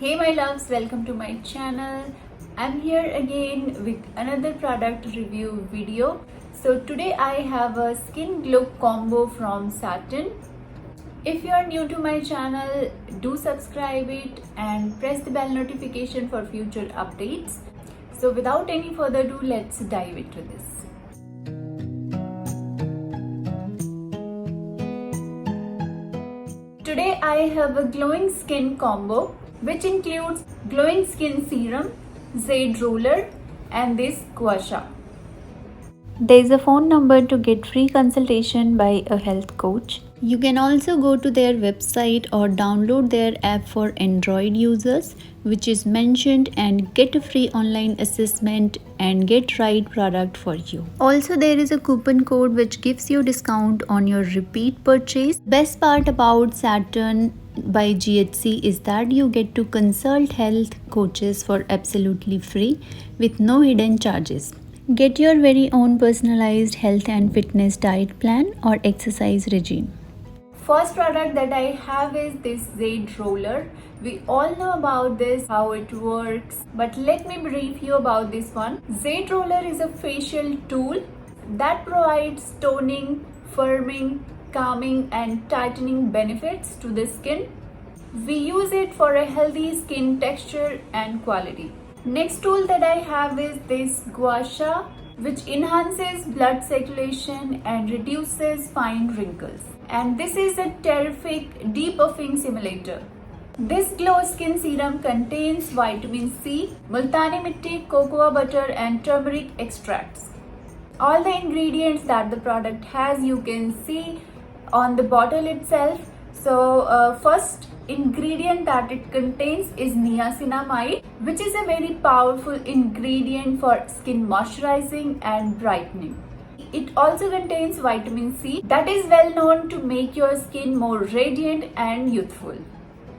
Hey my loves, welcome to my channel. I'm here again with another product review video. So today I have a skin glow combo from Saturn. If you are new to my channel, do subscribe it and press the bell notification for future updates. So without any further ado, let's dive into this. Today I have a glowing skin combo which includes glowing skin serum, Jade roller and this Gua Sha. There is a phone number to get free consultation by a health coach. You can also go to their website or download their app for Android users, which is mentioned, and get a free online assessment and get right product for you. Also, there is a coupon code which gives you discount on your repeat purchase. Best part about Saturn by GHC is that you get to consult health coaches for absolutely free with no hidden charges. Get your very own personalized health and fitness diet plan or exercise regime. First product that I have is this Jade roller. We all know about this, how it works, but let me brief you about this one. Jade roller is a facial tool that provides toning, firming, calming and tightening benefits to the skin. We use it for a healthy skin texture and quality. Next tool that I have is this Gua Sha, which enhances blood circulation and reduces fine wrinkles. And this is a terrific depuffing simulator. This glow skin serum contains vitamin C, multani mitti, cocoa butter and turmeric extracts. All the ingredients that the product has you can see on the bottle itself. So first ingredient that it contains is Niacinamide, which is a very powerful ingredient for skin moisturizing and brightening. It also contains vitamin C that is well known to make your skin more radiant and youthful.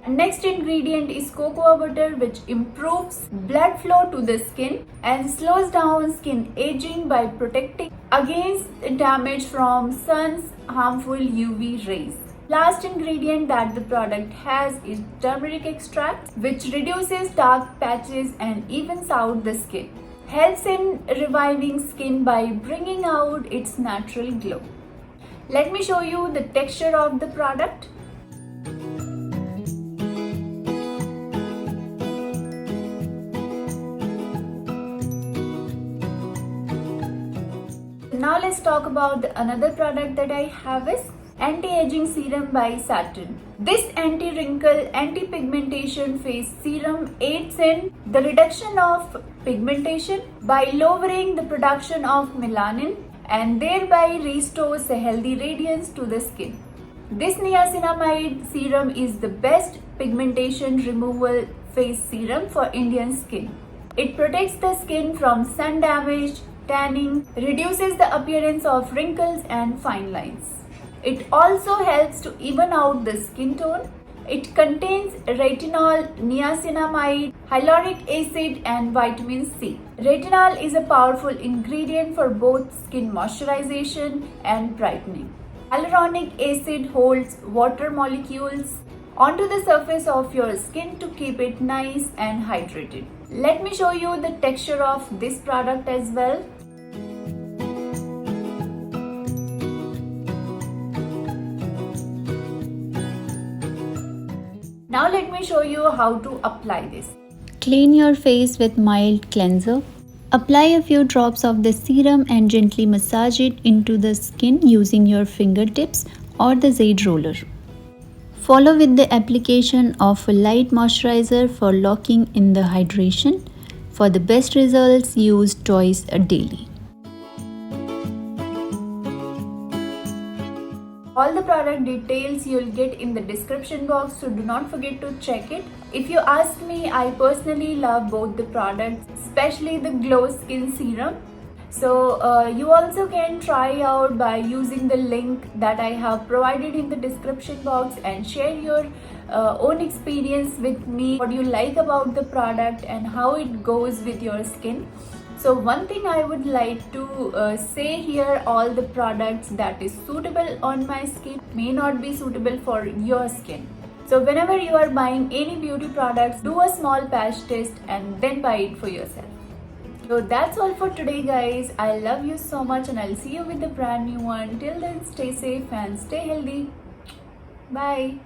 Next ingredient is cocoa butter, which improves blood flow to the skin and slows down skin aging by protecting against damage from sun's harmful UV rays. Last ingredient that the product has is turmeric extract, which reduces dark patches and evens out the skin. Helps in reviving skin by bringing out its natural glow. Let me show you the texture of the product. Now let's talk about another product that I have is Anti-Aging Serum by Saturn. This anti-wrinkle, anti-pigmentation face serum aids in the reduction of pigmentation by lowering the production of melanin and thereby restores a healthy radiance to the skin. This niacinamide serum is the best pigmentation removal face serum for Indian skin. It protects the skin from sun damage, tanning, reduces the appearance of wrinkles and fine lines. It also helps to even out the skin tone. It contains retinol, niacinamide, hyaluronic acid and vitamin C. Retinol is a powerful ingredient for both skin moisturization and brightening. Hyaluronic acid holds water molecules onto the surface of your skin to keep it nice and hydrated. Let me show you the texture of this product as well. Now let me show you how to apply this. Clean your face with mild cleanser. Apply a few drops of the serum and gently massage it into the skin using your fingertips or the Jade roller. Follow with the application of a light moisturizer for locking in the hydration. For the best results, use twice a daily. All the product details you'll get in the description box, so do not forget to check it. If you ask me, I personally love both the products, especially the glow skin serum. So you also can try out by using the link that I have provided in the description box and share your own experience with me, what you like about the product and how it goes with your skin. So one thing I would like to say here, all the products that is suitable on my skin may not be suitable for your skin. So whenever you are buying any beauty products, do a small patch test and then buy it for yourself. So that's all for today guys. I love you so much and I'll see you with the brand new one. Till then, stay safe and stay healthy. Bye.